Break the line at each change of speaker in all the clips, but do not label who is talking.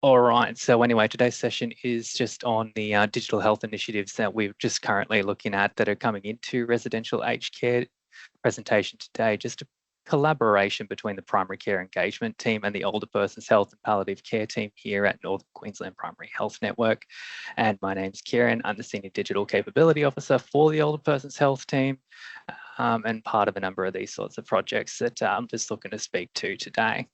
All right. So anyway, today's session is just on the digital health initiatives that we're just currently looking at that are coming into residential aged care. Presentation today, just a collaboration between the primary care engagement team and the older person's health and palliative care team here at Northern Queensland Primary Health Network. And my name's Kieren. I'm the Senior Digital Capability Officer for the older person's health team and part of a number of these sorts of projects that I'm just looking to speak to today.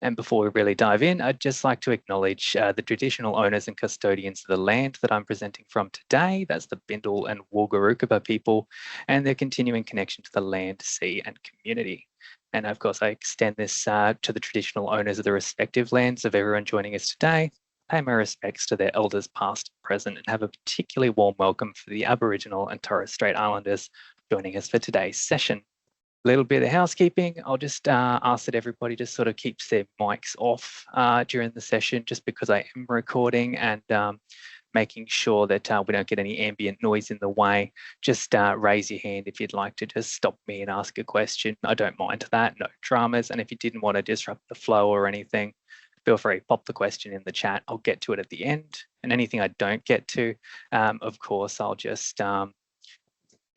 And before we really dive in, I'd just like to acknowledge the traditional owners and custodians of the land that I'm presenting from today. That's the Bindal and Wulgurukaba people and their continuing connection to the land, sea and community. And of course, I extend this to the traditional owners of the respective lands of everyone joining us today. Pay my respects to their elders past and present and have a particularly warm welcome for the Aboriginal and Torres Strait Islanders joining us for today's session. Little bit of housekeeping. I'll just ask that everybody just sort of keeps their mics off during the session, just because I am recording and making sure that we don't get any ambient noise in the way. Just raise your hand if you'd like to just stop me and ask a question. I don't mind that, no dramas. And if you didn't want to disrupt the flow or anything, feel free, pop the question in the chat. I'll get to it at the end. And anything I don't get to, of course, I'll just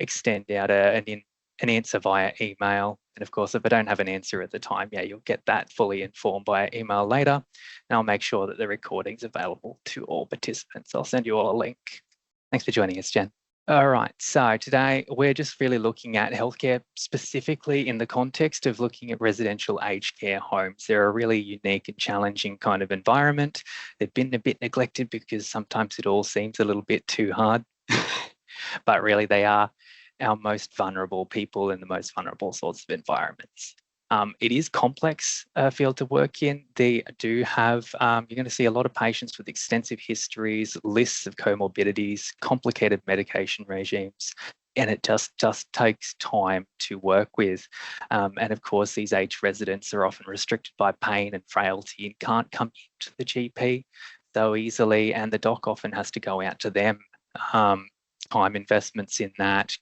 extend out an answer via email. And of course, if I don't have an answer at the time, you'll get that fully informed by email later. And I'll make sure that the recording's available to all participants. I'll send you all a link. Thanks for joining us, Jen. All right, so today we're just really looking at healthcare, specifically in the context of looking at residential aged care homes. They're a really unique and challenging kind of environment. They've been a bit neglected because sometimes it all seems a little bit too hard, but really they are our most vulnerable people in the most vulnerable sorts of environments. It is complex field to work in. They do have, you're going to see a lot of patients with extensive histories, lists of comorbidities, complicated medication regimes, and it just takes time to work with. And of course, these aged residents are often restricted by pain and frailty and can't come into the GP so easily, and the doc often has to go out to them. Time investments in that,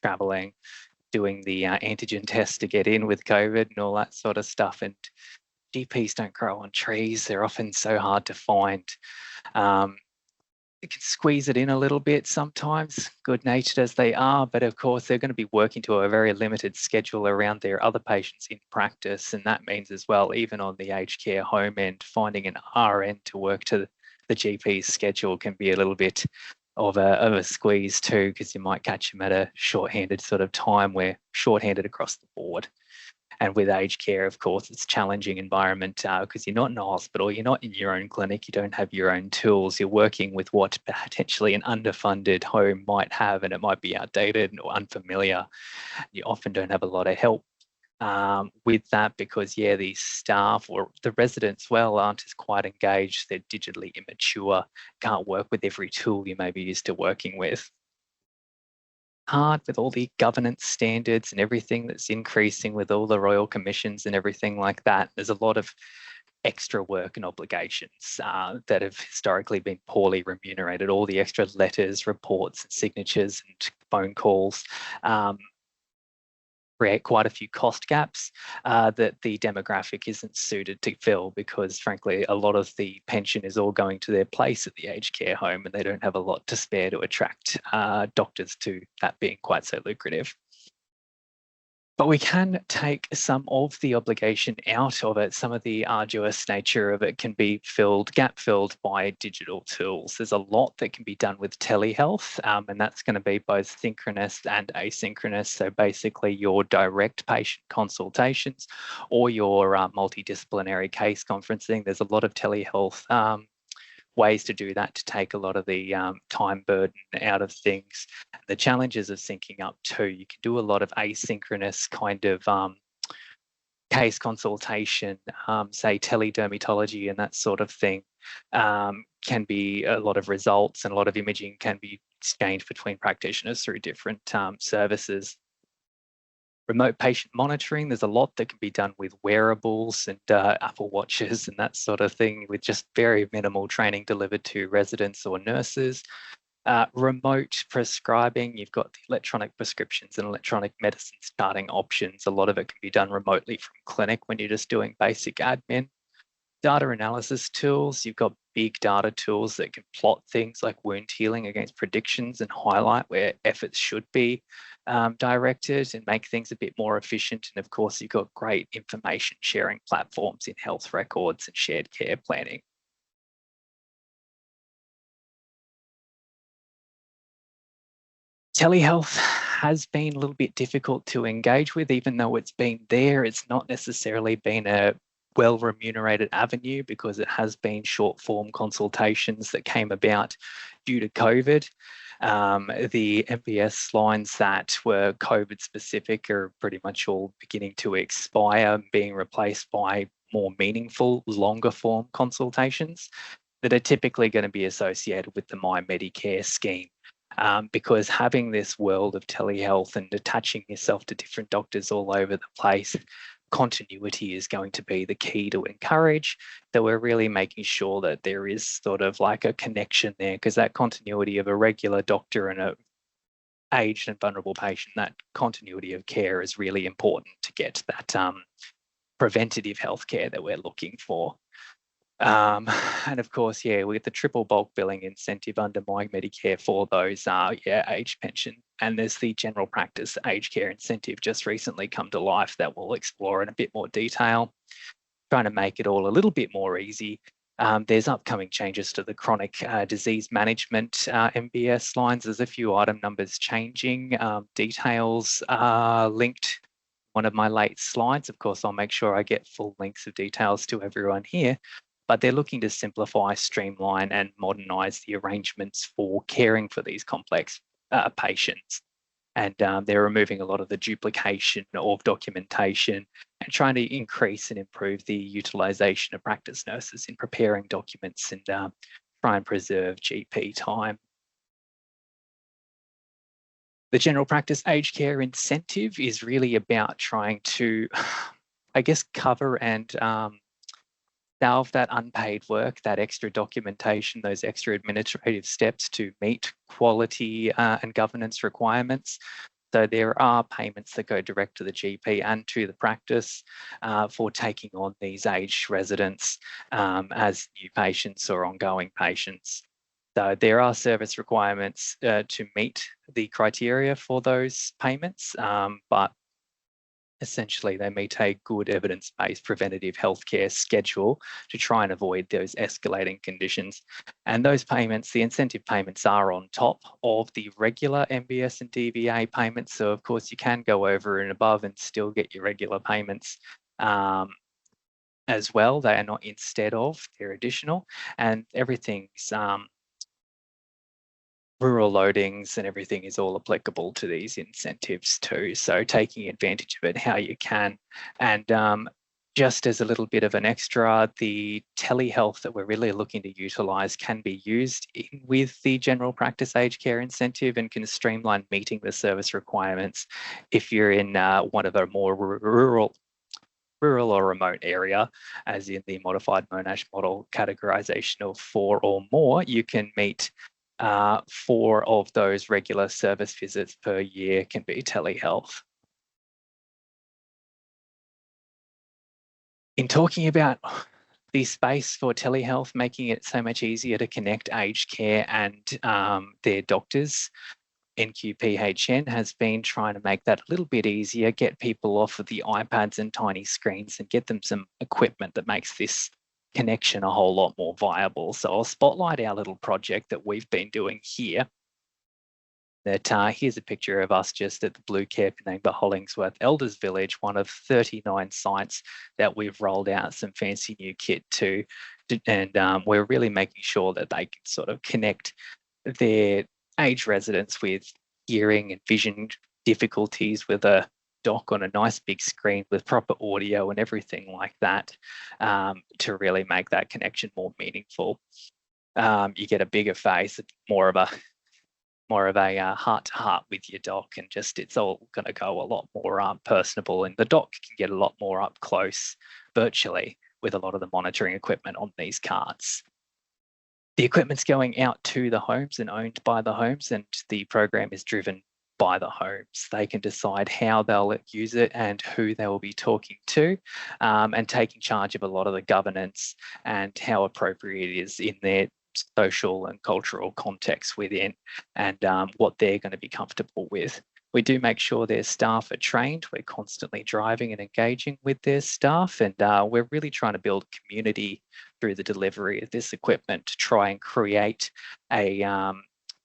traveling, doing the antigen test to get in with COVID and all that sort of stuff. And GPs don't grow on trees. They're often so hard to find. You can squeeze it in a little bit sometimes, good-natured as they are, but of course they're going to be working to a very limited schedule around their other patients in practice. And that means as well, even on the aged care home end, finding an RN to work to the GP's schedule can be a little bit of a squeeze too, because you might catch them at a shorthanded sort of time where shorthanded across the board. And with aged care, of course, it's a challenging environment because you're not in a hospital, you're not in your own clinic, you don't have your own tools, you're working with what potentially an underfunded home might have, and it might be outdated or unfamiliar. You often don't have a lot of help with that because, these staff or the residents, aren't as quite engaged. They're digitally immature, can't work with every tool you may be used to working with. Hard with all the governance standards and everything that's increasing with all the royal commissions and everything like that. There's a lot of extra work and obligations that have historically been poorly remunerated. All the extra letters, reports, and signatures and phone calls create quite a few cost gaps that the demographic isn't suited to fill, because frankly, a lot of the pension is all going to their place at the aged care home and they don't have a lot to spare to attract doctors to that being quite so lucrative. But we can take some of the obligation out of it. Some of the arduous nature of it can be gap filled by digital tools. There's a lot that can be done with telehealth, and that's going to be both synchronous and asynchronous. So basically your direct patient consultations or your multidisciplinary case conferencing. There's a lot of telehealth ways to do that to take a lot of the time burden out of things. The challenges of syncing up too, you can do a lot of asynchronous kind of case consultation, say teledermatology and that sort of thing, can be a lot of results, and a lot of imaging can be exchanged between practitioners through different services. Remote patient monitoring, there's a lot that can be done with wearables and Apple Watches and that sort of thing, with just very minimal training delivered to residents or nurses. Remote prescribing, you've got the electronic prescriptions and electronic medicines charting options. A lot of it can be done remotely from clinic when you're just doing basic admin. Data analysis tools, you've got big data tools that can plot things like wound healing against predictions and highlight where efforts should be directed and make things a bit more efficient. And of course, you've got great information sharing platforms in health records and shared care planning. Telehealth has been a little bit difficult to engage with, even though it's been there. It's not necessarily been a well remunerated avenue because it has been short form consultations that came about due to COVID. The MBS lines that were COVID specific are pretty much all beginning to expire, being replaced by more meaningful, longer form consultations that are typically going to be associated with the My Medicare scheme. Because having this world of telehealth and attaching yourself to different doctors all over the place, continuity is going to be the key to encourage. That we're really making sure that there is sort of like a connection there, because that continuity of a regular doctor and a aged and vulnerable patient, that continuity of care is really important to get that preventative health care that we're looking for. And of course, yeah, we get the triple bulk billing incentive under My Medicare for those, age pension. And there's the general practice aged care incentive just recently come to life that we'll explore in a bit more detail, trying to make it all a little bit more easy. There's upcoming changes to the chronic disease management MBS lines. There's a few item numbers changing. Details are linked. One of my late slides, of course, I'll make sure I get full links of details to everyone here. But they're looking to simplify, streamline, and modernise the arrangements for caring for these complex patients. And they're removing a lot of the duplication of documentation and trying to increase and improve the utilisation of practice nurses in preparing documents and try and preserve GP time. The general practice aged care incentive is really about trying to, I guess, cover and salve that unpaid work, that extra documentation, those extra administrative steps to meet quality and governance requirements. So there are payments that go direct to the GP and to the practice for taking on these aged residents as new patients or ongoing patients. So there are service requirements to meet the criteria for those payments, but essentially they meet a good evidence-based preventative healthcare schedule to try and avoid those escalating conditions. And those payments, the incentive payments, are on top of the regular MBS and DVA payments. So of course you can go over and above and still get your regular payments as well. They are not instead of, they're additional, and everything's rural loadings and everything is all applicable to these incentives too. So taking advantage of it how you can. And just as a little bit of an extra, the telehealth that we're really looking to utilise can be used with the general practice aged care incentive and can streamline meeting the service requirements if you're in one of a more rural or remote area, as in the modified Monash model categorisation of 4 or more. You can meet 4 of those regular service visits per year can be telehealth. In talking about the space for telehealth, making it so much easier to connect aged care and their doctors, NQPHN has been trying to make that a little bit easier, get people off of the iPads and tiny screens and get them some equipment that makes this connection a whole lot more viable. So I'll spotlight our little project that we've been doing here. That here's a picture of us just at the Blue Care Penangle Hollingsworth Elders Village, one of 39 sites that we've rolled out some fancy new kit to. And we're really making sure that they can sort of connect their aged residents with hearing and vision difficulties with a dock on a nice big screen with proper audio and everything like that to really make that connection more meaningful. You get a bigger face, more of a heart-to-heart with your doc, and just it's all going to go a lot more personable, and the doc can get a lot more up close virtually with a lot of the monitoring equipment on these carts. The equipment's going out to the homes and owned by the homes, and the program is driven by the homes. They can decide how they'll use it and who they will be talking to, and taking charge of a lot of the governance and how appropriate it is in their social and cultural context within, and what they're going to be comfortable with. We do make sure their staff are trained. We're constantly driving and engaging with their staff, and we're really trying to build community through the delivery of this equipment to try and create a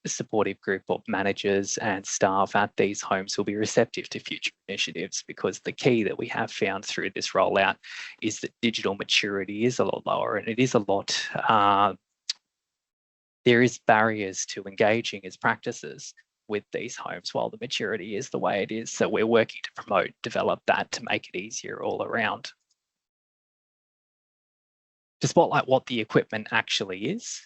supportive group of managers and staff at these homes who'll be receptive to future initiatives, because the key that we have found through this rollout is that digital maturity is a lot lower, and it is a lot, there is barriers to engaging as practices with these homes while the maturity is the way it is. So we're working to promote, develop that to make it easier all around. To spotlight what the equipment actually is,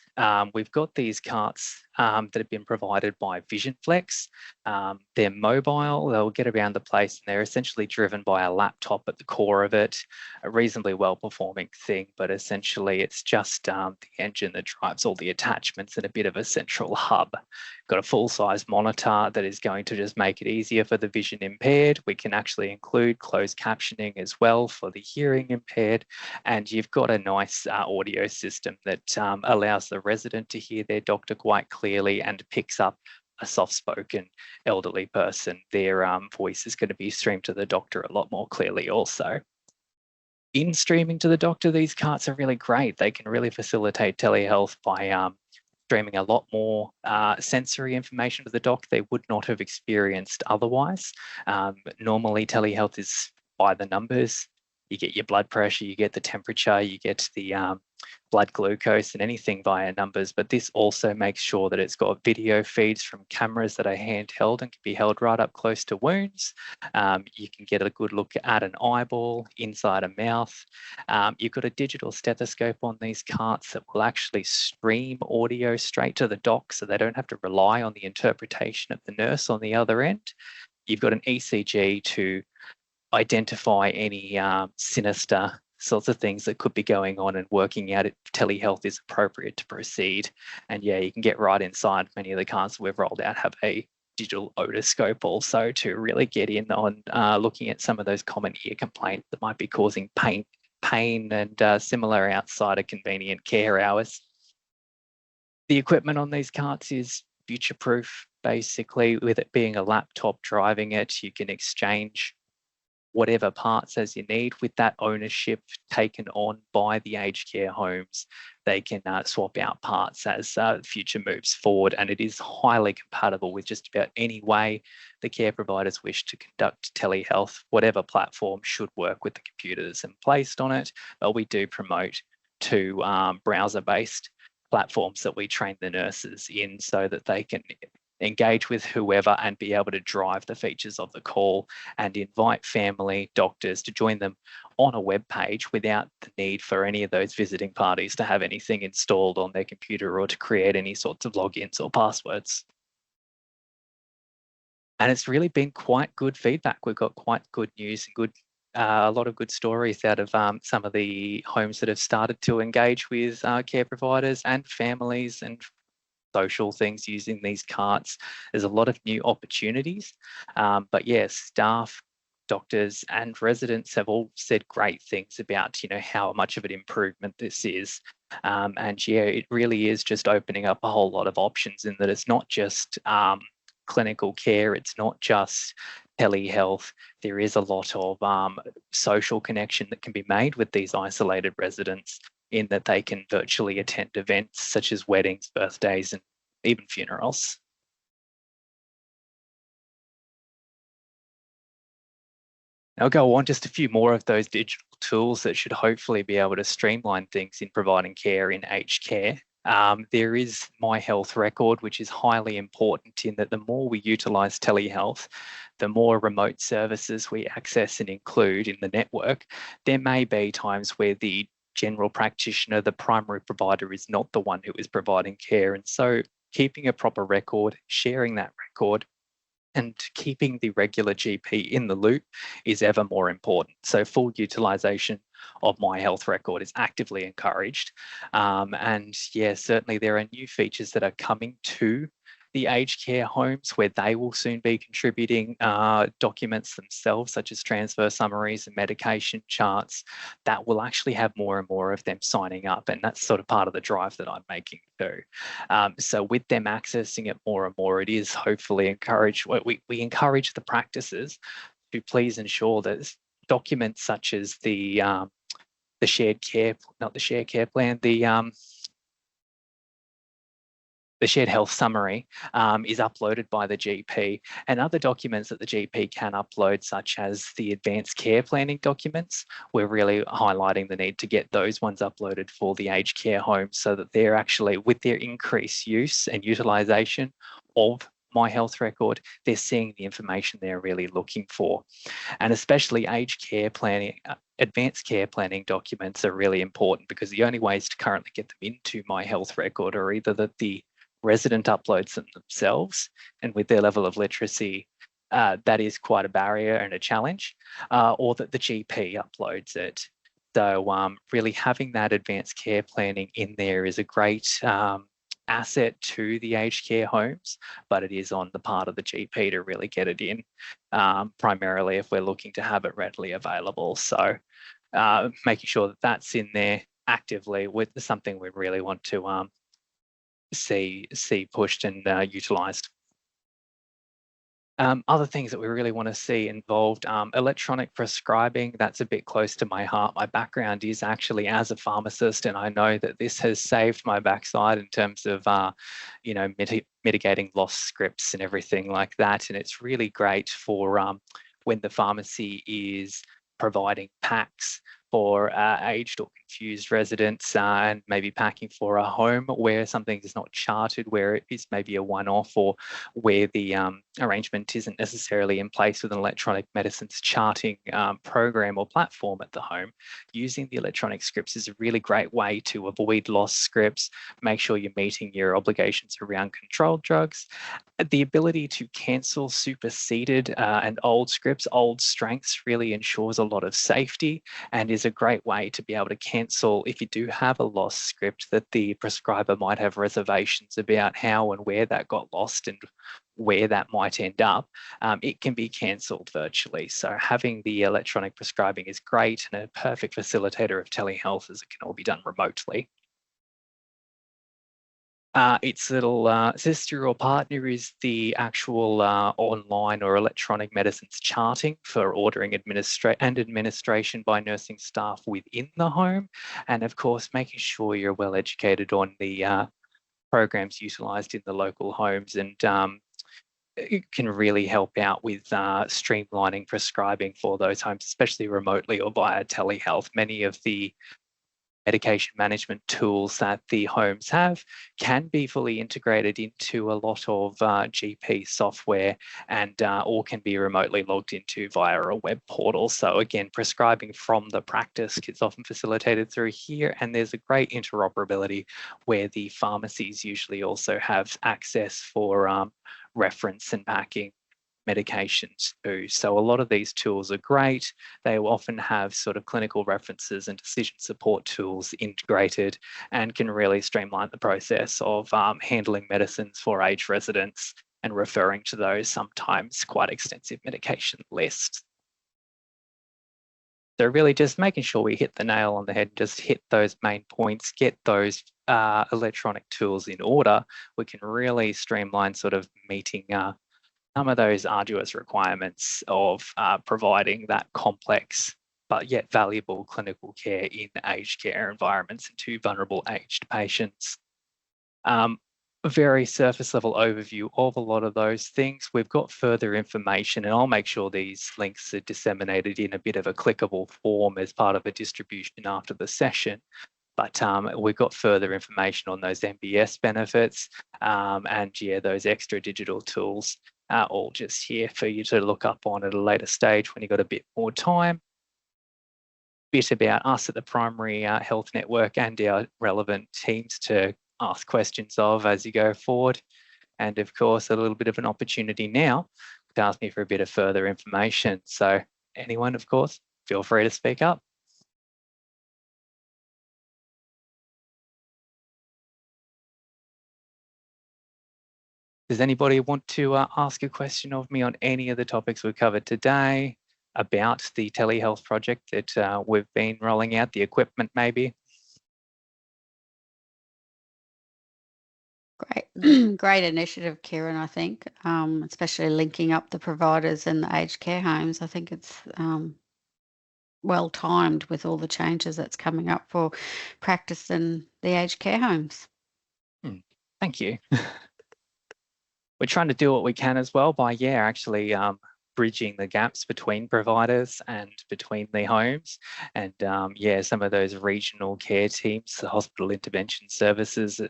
we've got these carts that have been provided by Vision Flex. They're mobile, they'll get around the place, and they're essentially driven by a laptop at the core of it, a reasonably well-performing thing, but essentially it's just the engine that drives all the attachments and a bit of a central hub. Got a full-size monitor that is going to just make it easier for the vision impaired. We can actually include closed captioning as well for the hearing impaired, and you've got a nice audio system that allows the resident to hear their doctor quite clearly and picks up a soft-spoken elderly person. Their voice is going to be streamed to the doctor a lot more clearly also. In streaming to the doctor, these carts are really great. They can really facilitate telehealth by streaming a lot more sensory information to the doc they would not have experienced otherwise. Normally, telehealth is by the numbers. You get your blood pressure, you get the temperature, you get the blood glucose and anything via numbers, but this also makes sure that it's got video feeds from cameras that are handheld and can be held right up close to wounds. You can get a good look at an eyeball, inside a mouth. You've got a digital stethoscope on these carts that will actually stream audio straight to the doc, so they don't have to rely on the interpretation of the nurse on the other end. You've got an ECG to identify any sinister sorts of things that could be going on and working out if telehealth is appropriate to proceed. And yeah, you can get right inside. Many of the carts we've rolled out have a digital otoscope also to really get in on looking at some of those common ear complaints that might be causing pain and similar outside of convenient care hours. The equipment on these carts is future-proof, basically. With it being a laptop driving it, you can exchange whatever parts as you need. With that ownership taken on by the aged care homes, they can swap out parts as the future moves forward, and it is highly compatible with just about any way the care providers wish to conduct telehealth. Whatever platform should work with the computers and placed on it, but we do promote to browser-based platforms that we train the nurses in so that they can engage with whoever and be able to drive the features of the call and invite family doctors to join them on a web page without the need for any of those visiting parties to have anything installed on their computer or to create any sorts of logins or passwords. And it's really been quite good feedback. We've got quite good news and a lot of good stories out of some of the homes that have started to engage with care providers and families and social things using these carts. There's a lot of new opportunities, but yes, staff, doctors and residents have all said great things about how much of an improvement this is, and yeah, it really is just opening up a whole lot of options in that it's not just clinical care, it's not just telehealth. There is a lot of social connection that can be made with these isolated residents, in that they can virtually attend events such as weddings, birthdays, and even funerals. I'll go on just a few more of those digital tools that should hopefully be able to streamline things in providing care in aged care. There is My Health Record, which is highly important in that the more we utilise telehealth, the more remote services we access and include in the network. There may be times where the general practitioner, the primary provider, is not the one who is providing care. And so keeping a proper record, sharing that record, and keeping the regular GP in the loop is ever more important. So full utilisation of My Health Record is actively encouraged. And yeah, certainly there are new features that are coming to the aged care homes, where they will soon be contributing documents themselves, such as transfer summaries and medication charts, that will actually have more and more of them signing up. And that's sort of part of the drive that I'm making too. So with them accessing it more and more, it is hopefully encouraged. We encourage the practices to please ensure that documents such as the shared care, not the shared care plan, the shared health summary is uploaded by the GP, and other documents that the GP can upload, such as the advanced care planning documents. We're really highlighting the need to get those ones uploaded for the aged care homes, so that they're actually, with their increased use and utilisation of My Health Record, they're seeing the information they're really looking for. And especially aged care planning, advanced care planning documents are really important, because the only ways to currently get them into My Health Record are either that the resident uploads them themselves, and with their level of literacy, that is quite a barrier and a challenge, or that the GP uploads it. So really having that advanced care planning in there is a great asset to the aged care homes, but it is on the part of the GP to really get it in, primarily if we're looking to have it readily available. So making sure that that's in there actively with something we really want to see pushed and utilised. Other things that we really want to see involved, electronic prescribing. That's a bit close to my heart. My background is actually as a pharmacist, and I know that this has saved my backside in terms of, mitigating lost scripts and everything like that. And it's really great for when the pharmacy is providing packs for aged or confused residents, and maybe packing for a home where something is not charted, where it is maybe a one-off, or where the arrangement isn't necessarily in place with an electronic medicines charting program or platform at the home. Using the electronic scripts is a really great way to avoid lost scripts, make sure you're meeting your obligations around controlled drugs. The ability to cancel superseded and old scripts, old strengths, really ensures a lot of safety, and is a great way to be able to cancel if you do have a lost script that the prescriber might have reservations about how and where that got lost and where that might end up. It can be cancelled virtually. So having the electronic prescribing is great, and a perfect facilitator of telehealth, as it can all be done remotely. Its little sister or partner is the actual online or electronic medicines charting for ordering administration by nursing staff within the home. And of course, making sure you're well educated on the programs utilised in the local homes, and it can really help out with streamlining prescribing for those homes, especially remotely or via telehealth. Many of the medication management tools that the homes have can be fully integrated into a lot of GP software, and or can be remotely logged into via a web portal. So again, prescribing from the practice is often facilitated through here, and there's a great interoperability where the pharmacies usually also have access for reference and packing medications too. So a lot of these tools are great. They will often have sort of clinical references and decision support tools integrated, and can really streamline the process of handling medicines for aged residents and referring to those sometimes quite extensive medication lists. So really just making sure we hit the nail on the head, just hit those main points, get those electronic tools in order. We can really streamline sort of meeting some of those arduous requirements of providing that complex but yet valuable clinical care in aged care environments and to vulnerable aged patients. A very surface level overview of a lot of those things. We've got further information, and I'll make sure these links are disseminated in a bit of a clickable form as part of a distribution after the session. But we've got further information on those MBS benefits, and yeah, those extra digital tools are all just here for you to look up on at a later stage when you've got a bit more time. Bit about us at the Primary Health Network and our relevant teams to ask questions of as you go forward. And of course, a little bit of an opportunity now to ask me for a bit of further information. So anyone, of course, feel free to speak up. Does anybody want to ask a question of me on any of the topics we've covered today about the telehealth project that we've been rolling out, the equipment maybe?
Great, great initiative, Kieren, I think, especially linking up the providers and the aged care homes. I think it's well timed with all the changes that's coming up for practice in the aged care homes.
Thank you. We're trying to do what we can as well by, actually bridging the gaps between providers and between the homes. And some of those regional care teams, the hospital intervention services,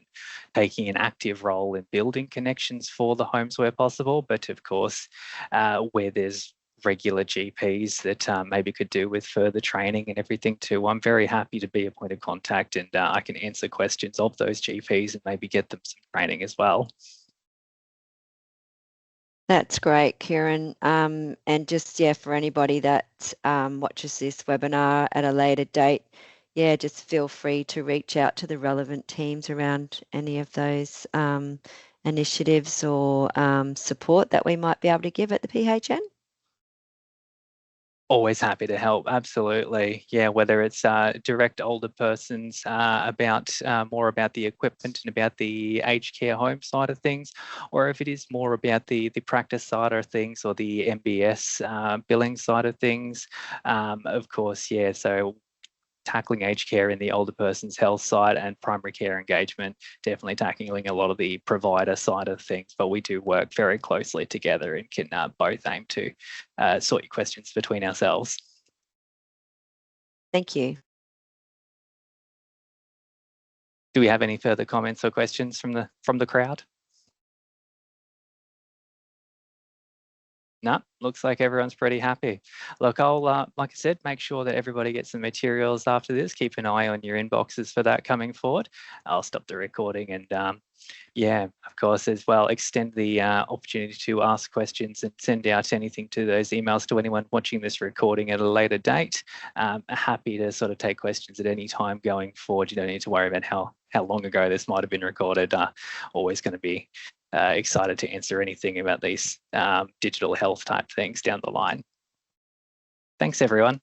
taking an active role in building connections for the homes where possible. But of course, where there's regular GPs that maybe could do with further training and everything too, I'm very happy to be a point of contact, and I can answer questions of those GPs and maybe get them some training as well.
That's great, Kieren. And just, for anybody that watches this webinar at a later date, just feel free to reach out to the relevant teams around any of those initiatives or support that we might be able to give at the PHN.
Always happy to help, absolutely. Whether it's direct older persons about more about the equipment and about the aged care home side of things, or if it is more about the practice side of things or the MBS billing side of things, of course, so tackling aged care in the older person's health side and primary care engagement, definitely tackling a lot of the provider side of things, but we do work very closely together and can both aim to sort your questions between ourselves.
Thank you.
Do we have any further comments or questions from the crowd? No, looks like everyone's pretty happy. Look, I'll, like I said, make sure that everybody gets some materials after this. Keep an eye on your inboxes for that coming forward. I'll stop the recording and, of course, as well, extend the opportunity to ask questions and send out anything to those emails to anyone watching this recording at a later date. Happy to sort of take questions at any time going forward. You don't need to worry about how long ago this might have been recorded. Always going to be excited to answer anything about these digital health type things down the line. Thanks, everyone.